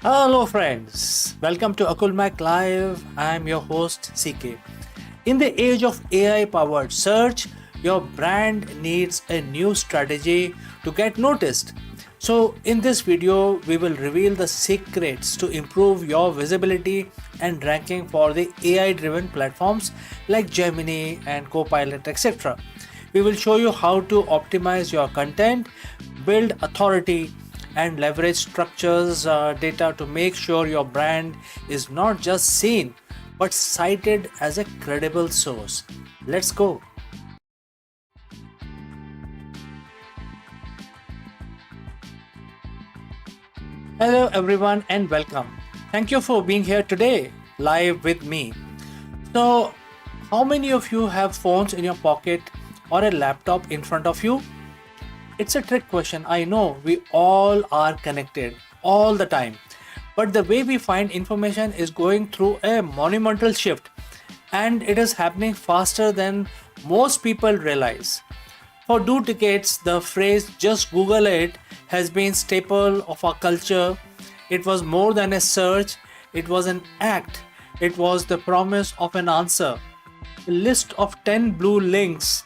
Hello, friends. Welcome to Akulmach Live. I'm your host, CK. In the age of AI powered search, your brand needs a new strategy to get noticed. So, in this video, we will reveal the secrets to improve your visibility and ranking for the AI driven platforms like Gemini and Copilot, etc. We will show you how to optimize your content, build authority, and leverage structures data to make sure your brand is not just seen but cited as a credible source. Let's go. Hello, everyone, and welcome. Thank you for being here today, live with me. So, how many of you have phones in your pocket or a laptop in front of you? It's a trick question. I know we all are connected all the time. But the way we find information is going through a monumental shift, and it is happening faster than most people realize. For 2 decades, the phrase just Google it has been staple of our culture. It was more than a search, it was an act. It was the promise of an answer. A list of 10 blue links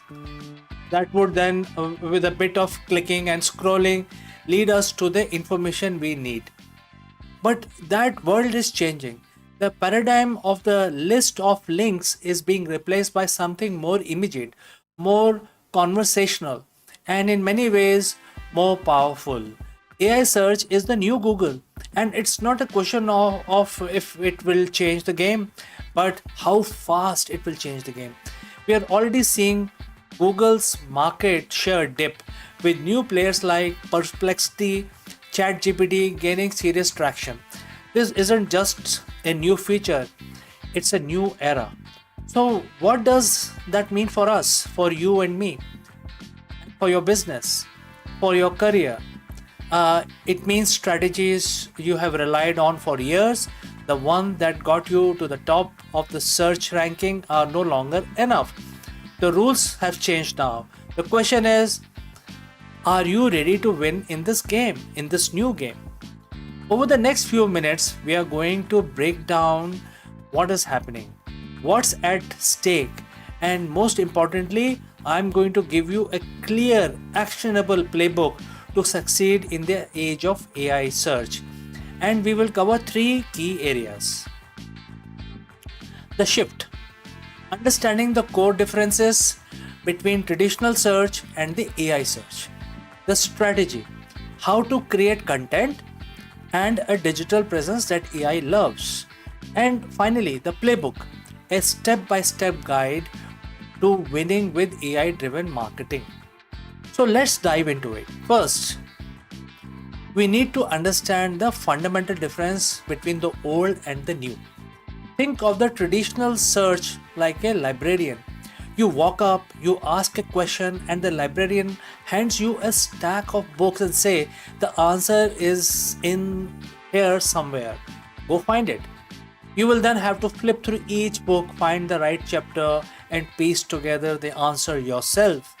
that would then, with a bit of clicking and scrolling, lead us to the information we need. But that world is changing. The paradigm of the list of links is being replaced by something more immediate, more conversational, and in many ways more powerful. AI search is the new Google, and it's not a question of if it will change the game, but how fast it will change the game. We are already seeing Google's market share dip, with new players like Perplexity, ChatGPT gaining serious traction. This isn't just a new feature, it's a new era. So, what does that mean for us, for you and me, for your business, for your career? It means strategies you have relied on for years, the one that got you to the top of the search ranking, are no longer enough. The rules have changed now. The question is, are you ready to win in this game, in this new game? Over the next few minutes, we are going to break down what is happening, what's at stake, and most importantly, I'm going to give you a clear, actionable playbook to succeed in the age of AI search. And we will cover 3 key areas. The shift, understanding the core differences between traditional search and the AI search. The strategy, how to create content and a digital presence that AI loves. And finally, the playbook, a step by step guide to winning with AI driven marketing. So let's dive into it. First, we need to understand the fundamental difference between the old and the new. Think of the traditional search like a librarian. You walk up, you ask a question, and the librarian hands you a stack of books and say, the answer is in here somewhere. Go find it. You will then have to flip through each book, find the right chapter, and piece together the answer yourself.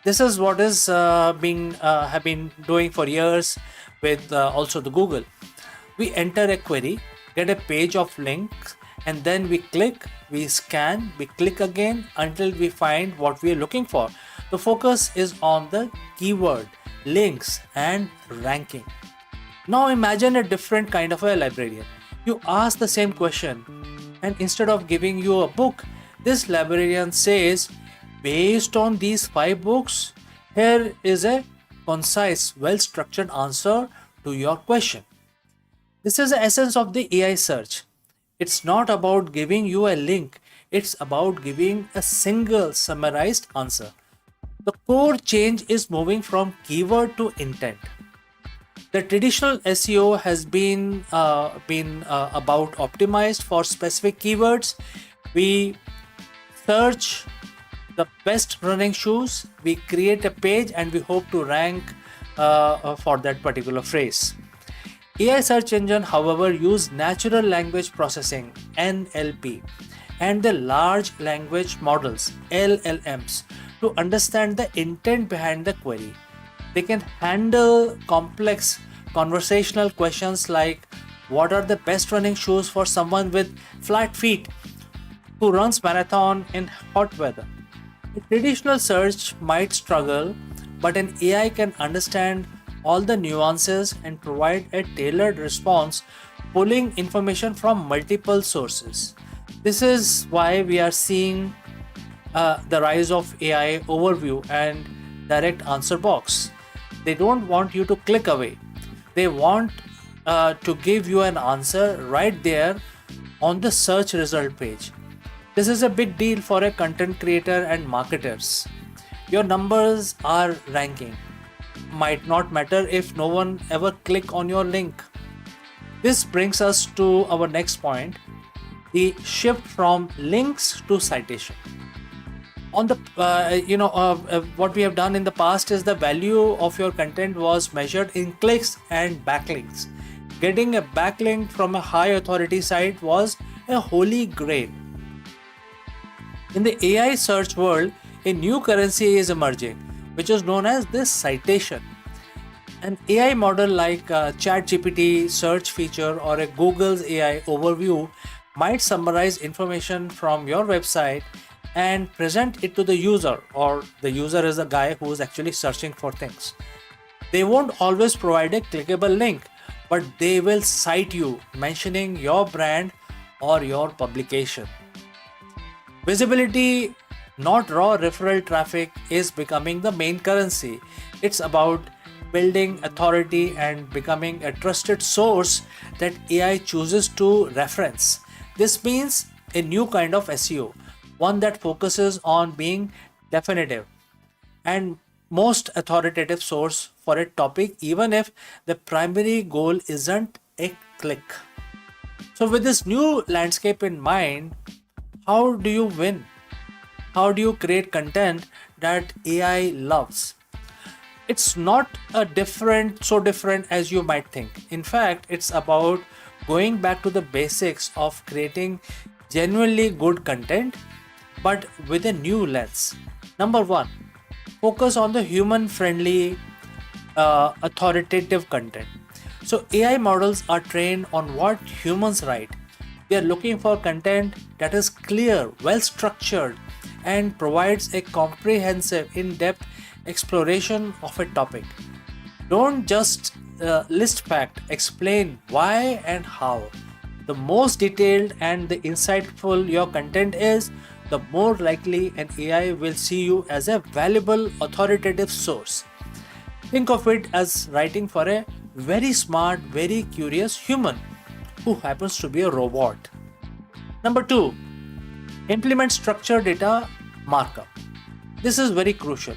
This is what is being have been doing for years with also the Google. We enter a query, get a page of links, and then we click, we scan, we click again until we find what we are looking for. The focus is on the keyword, links, and ranking. Now imagine a different kind of a librarian. You ask the same question, and instead of giving you a book, this librarian says, based on these 5 books, here is a concise, well structured answer to your question. This is the essence of the AI search. It's not about giving you a link, it's about giving a single summarized answer. The core change is moving from keyword to intent. The traditional SEO has been about optimized for specific keywords. We search the best running shoes, we create a page, and we hope to rank for that particular phrase. AI search engine, however, use natural language processing (NLP) and the large language models (LLMs) to understand the intent behind the query. They can handle complex conversational questions like What are the best running shoes for someone with flat feet who runs marathon in hot weather? A traditional search might struggle, but an AI can understand all the nuances and provide a tailored response, pulling information from multiple sources. This is why we are seeing the rise of AI overview and direct answer box. They don't want you to click away, they want to give you an answer right there on the search result page. This is a big deal for a content creator and marketers. Your numbers are ranking. Might not matter if no one ever click on your link. This brings us to our next point, the shift from links to citation. On the what we have done in the past is the value of your content was measured in clicks and backlinks. Getting a backlink from a high authority site was a holy grail. In the AI search world, a new currency is emerging, which is known as this citation. An AI model like ChatGPT search feature or a Google's AI overview might summarize information from your website and present it to the user, or the user is the guy who is actually searching for things. They won't always provide a clickable link, but they will cite you mentioning your brand or your publication. Visibility, not raw referral traffic, is becoming the main currency. It's about building authority and becoming a trusted source that AI chooses to reference. This means a new kind of SEO, one that focuses on being definitive and most authoritative source for a topic, even if the primary goal isn't a click. So, with this new landscape in mind, how do you win? How do you create content that AI loves? It's not so different as you might think. In fact, it's about going back to the basics of creating genuinely good content, but with a new lens. Number one, focus on the human friendly, authoritative content. So, AI models are trained on what humans write. They are looking for content that is clear, well structured, and provides a comprehensive, in depth exploration of a topic. Don't just list fact, explain why and how. The most detailed and the insightful your content is, the more likely an AI will see you as a valuable authoritative source. Think of it as writing for a very smart, very curious human who happens to be a robot. Number two, implement structured data markup. This is very crucial.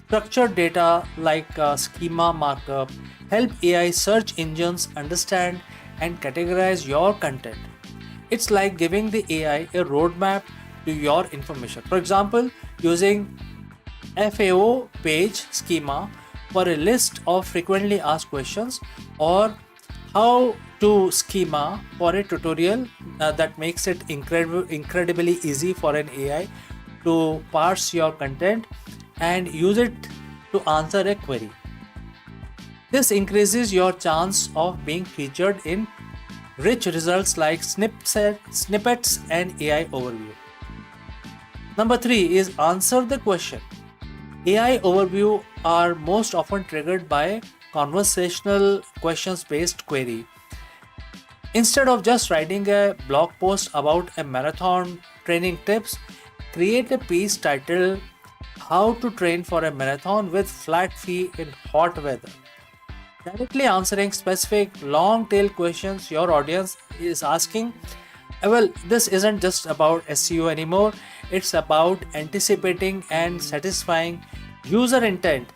Structured data like schema markup help AI search engines understand and categorize your content. It's like giving the AI a roadmap to your information. For example, using FAO page schema for a list of frequently asked questions, or how to schema for a tutorial that makes it incredibly easy for an AI to parse your content and use it to answer a query. This increases your chance of being featured in rich results like snippets and AI overview. Number three is answer the question. AI overview are most often triggered by conversational questions based query. Instead of just writing a blog post about a marathon training tips, create a piece titled How to Train for a Marathon with Flat Feet in Hot Weather. Directly answering specific long tail questions your audience is asking. Well, this isn't just about SEO anymore, it's about anticipating and satisfying user intent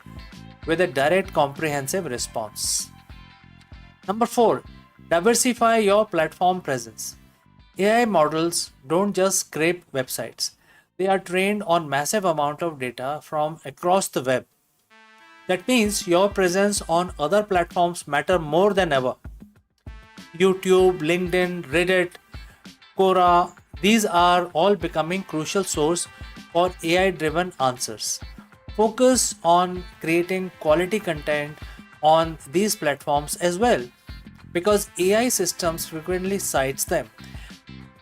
with a direct, comprehensive response. Number four, diversify your platform presence. AI models don't just scrape websites. They are trained on massive amount of data from across the web. That means your presence on other platforms matter more than ever. YouTube, LinkedIn, Reddit, Quora, these are all becoming crucial source for AI-driven answers. Focus on creating quality content on these platforms as well. because AI systems frequently cites them.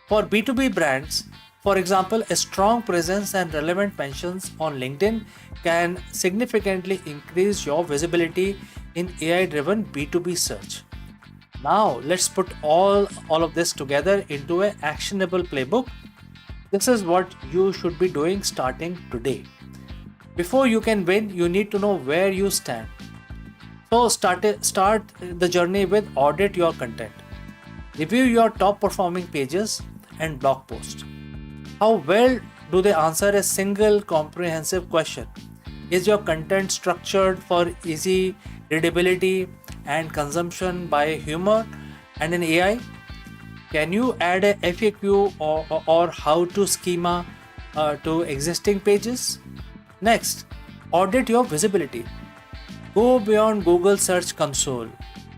For B2B brands, for example, a strong presence and relevant mentions on LinkedIn can significantly increase your visibility in AI driven B2B search. Now, let's put all of this together into an actionable playbook. This is what you should be doing starting today. Before you can win, you need to know where you stand. So start the journey with audit your content. Review your top performing pages and blog posts. How well do they answer a single comprehensive question? Is your content structured for easy readability and consumption by humor and an AI? Can you add a FAQ or how to schema to existing pages? Next, audit your visibility. Go beyond Google Search Console.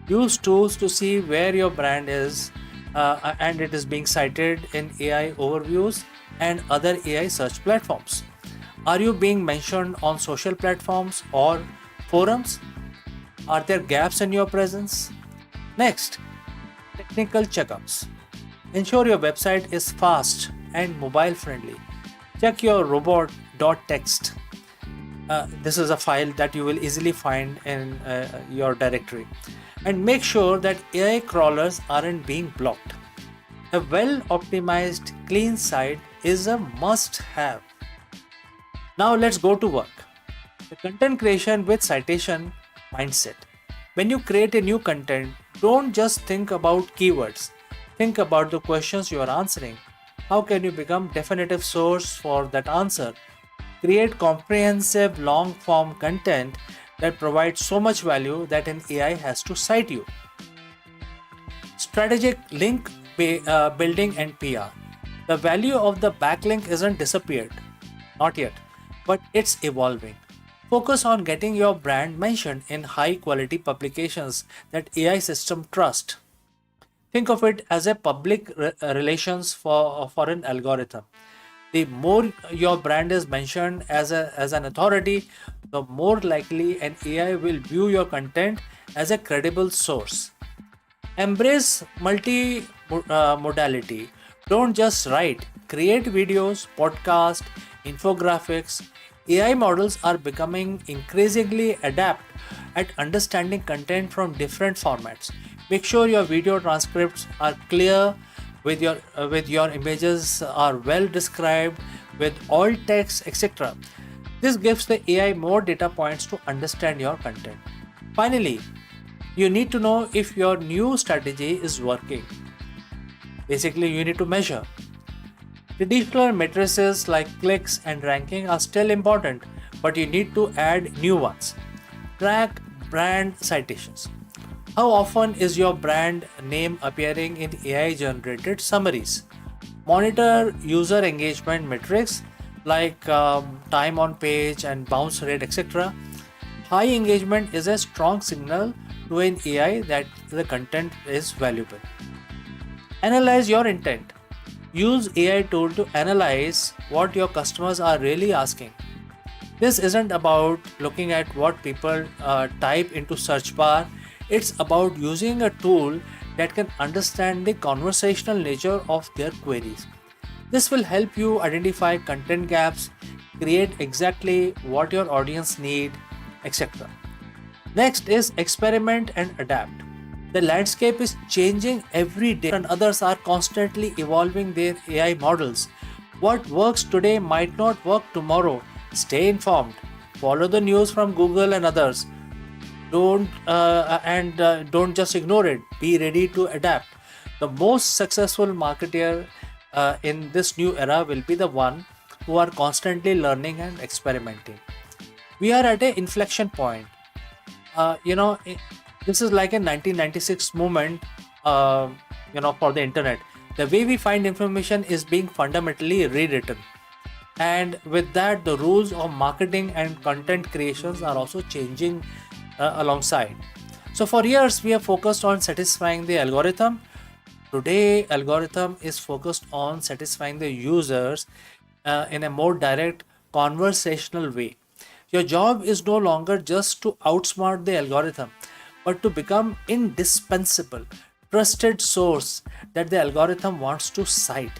Use tools to see where your brand is and it is being cited in AI overviews and other AI search platforms. Are you being mentioned on social platforms or forums? Are there gaps in your presence? Next, technical checkups. Ensure your website is fast and mobile friendly. Check your robot.txt. This is a file that you will easily find in your directory. And make sure that AI crawlers aren't being blocked. A well optimized, clean site is a must have. Now let's go to work. The content creation with citation mindset. When you create a new content, don't just think about keywords. Think about the questions you are answering. How can you become definitive source for that answer? Create comprehensive long form content that provides so much value that an AI has to cite you. Strategic link building and PR. The value of the backlink isn't disappeared, not yet, but it's evolving. Focus on getting your brand mentioned in high quality publications that AI system trust. Think of it as a public relations for an algorithm. The more your brand is mentioned as an authority, the more likely an AI will view your content as a credible source. Embrace multi modality. Don't just write, create videos, podcast, infographics. AI models are becoming increasingly adept at understanding content from different formats. Make sure your video transcripts are clear, with your images are well described, with alt text, etc. This gives the AI more data points to understand your content. Finally, you need to know if your new strategy is working. Basically, you need to measure. Traditional matrices like clicks and ranking are still important, but you need to add new ones. Track brand citations. How often is your brand name appearing in AI generated summaries? Monitor user engagement metrics like time on page and bounce rate, etc. High engagement is a strong signal to an AI that the content is valuable. Analyze your intent. Use AI tool to analyze what your customers are really asking. This isn't about looking at what people type into search bar. It's about using a tool that can understand the conversational nature of their queries. This will help you identify content gaps, create exactly what your audience need, etc. Next is experiment and adapt. The landscape is changing every day and others are constantly evolving their AI models. What works today might not work tomorrow. Stay informed. Follow the news from Google and others. Don't just ignore it. Be ready to adapt. The most successful marketer in this new era will be the one who are constantly learning and experimenting. We are at an inflection point. uh, you know i- this is like a 1996 movement, for the internet. The way we find information is being fundamentally rewritten, and with that the rules of marketing and content creations are also changing alongside. So for years we have focused on satisfying the algorithm. Today algorithm is focused on satisfying the users in a more direct conversational way. Your job is no longer just to outsmart the algorithm, but to become indispensable, trusted source that the algorithm wants to cite.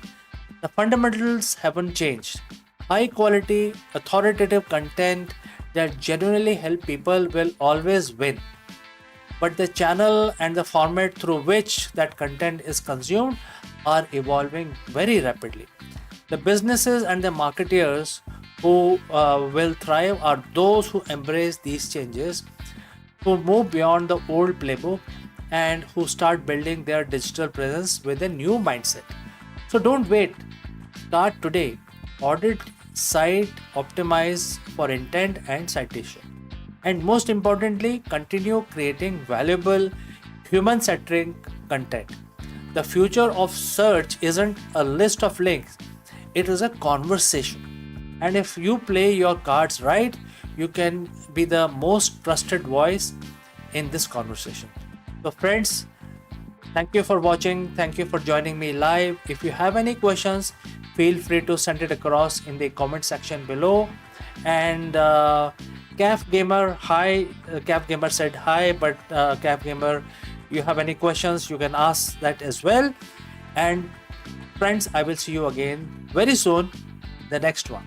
The fundamentals haven't changed. High quality, authoritative content that genuinely help people will always win, but the channel and the format through which that content is consumed are evolving very rapidly. The businesses and the marketeers who will thrive are those who embrace these changes, who move beyond the old playbook, and who start building their digital presence with a new mindset. So don't wait, start today. Audit, cite, optimize for intent and citation. And most importantly, continue creating valuable human centric content. The future of search isn't a list of links, it is a conversation. And if you play your cards right, you can be the most trusted voice in this conversation. So, friends, thank you for watching. Thank you for joining me live. If you have any questions, feel free to send it across in the comment section below. And Caf Gamer, hi. Caf Gamer said hi, but Caf Gamer, you have any questions, you can ask that as well. And friends, I will see you again very soon, the next one.